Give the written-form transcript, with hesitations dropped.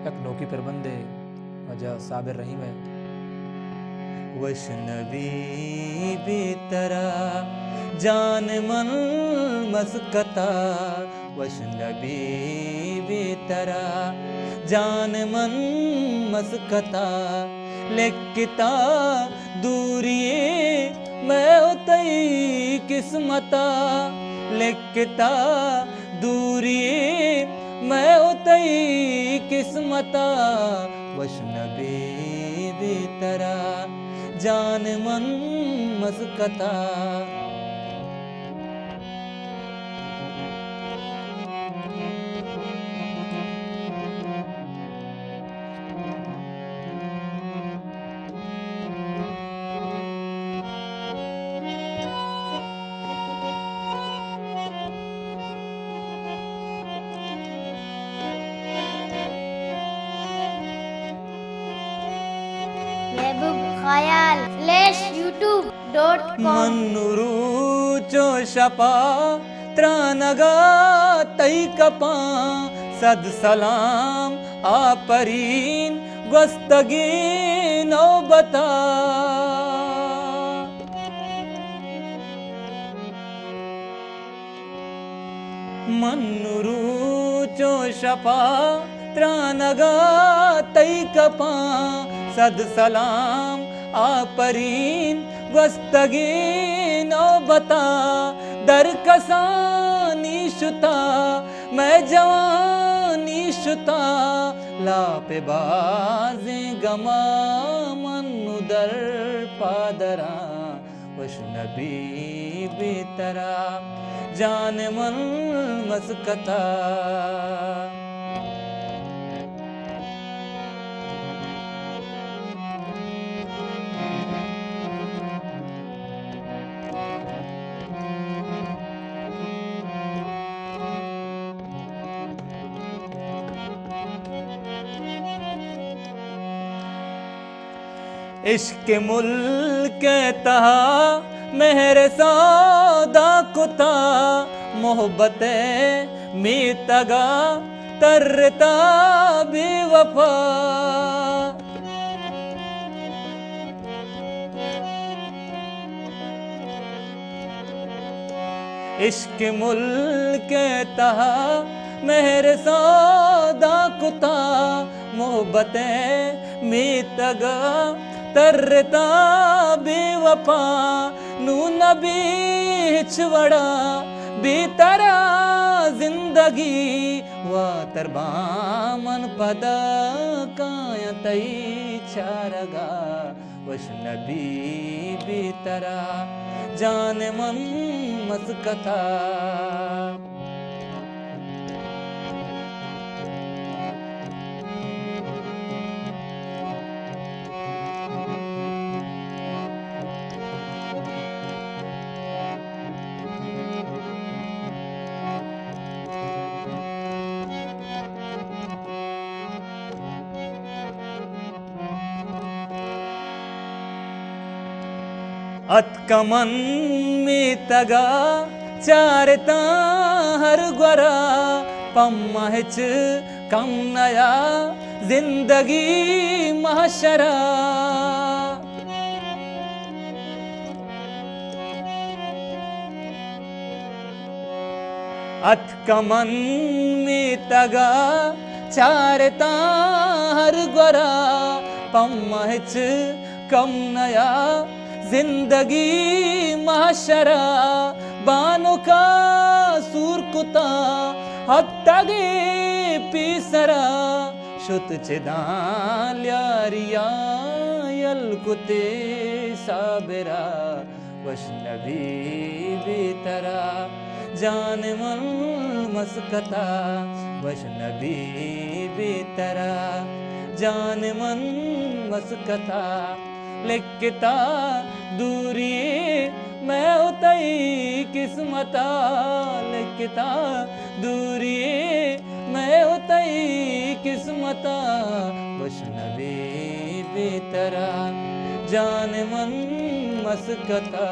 एक नोकी पर बंदे वजह साबिर रही है वैष्णवी बेतरा जान मन मस्कता वैष्णवी बेतरा जान मन मस्कता लेकिता दूरिए मैं उतई किस्मता लेकिता दूरिए मैं उतई किस्मता वैष्णवी बेतरा जान मन मस्कता महबूब ख़याल/youtube.com मन्नुरू चो शपा त्रानगा तई कपा सद सलाम आपरीन gwastagi नौबता मन्नुरू चो शपा त्रानगा तई कपा सद सलाम आपरीन gwastagi नौबता दर कसानी शुता मैं जवानी शुता लापे बाजे गमा मन्नु दर पादरा वैष्णवी बेतरा जान मन मस्कता इश्क मुल्क तहा मेहर सौदा कुता मोहब्बत में तगा तरता बेवफा इश्क मुल्क तहा मेहर सौदा कुता मोहब्बत में तगा तरता बेवफा नू नबी हिचवड़ा बेतरा जिंदगी वा तरबा मन पदा काया तई चारगा वैष्णवी बेतरा जान मन मस्कता अतकमन में तगा चारता हर ग्वरा पम्महिच कम नया जिंदगी महशरा अतकमन में तगा चारता हर ग्वरा पम्महिच कम नया जिंदगी महशरा बानो का सूर कुता हत्तगे पीसरा शुत चिदाल्यारिया यल कुते साबिरा वैष्णवी बेतरा जान मन मस्कता वैष्णवी बेतरा जान मन मस्कता लिखता दूरी मैं उतई किस्मता लिखता दूरी मैं उतई किस्मता वैष्णवी बेतरा जान मन मस्कता।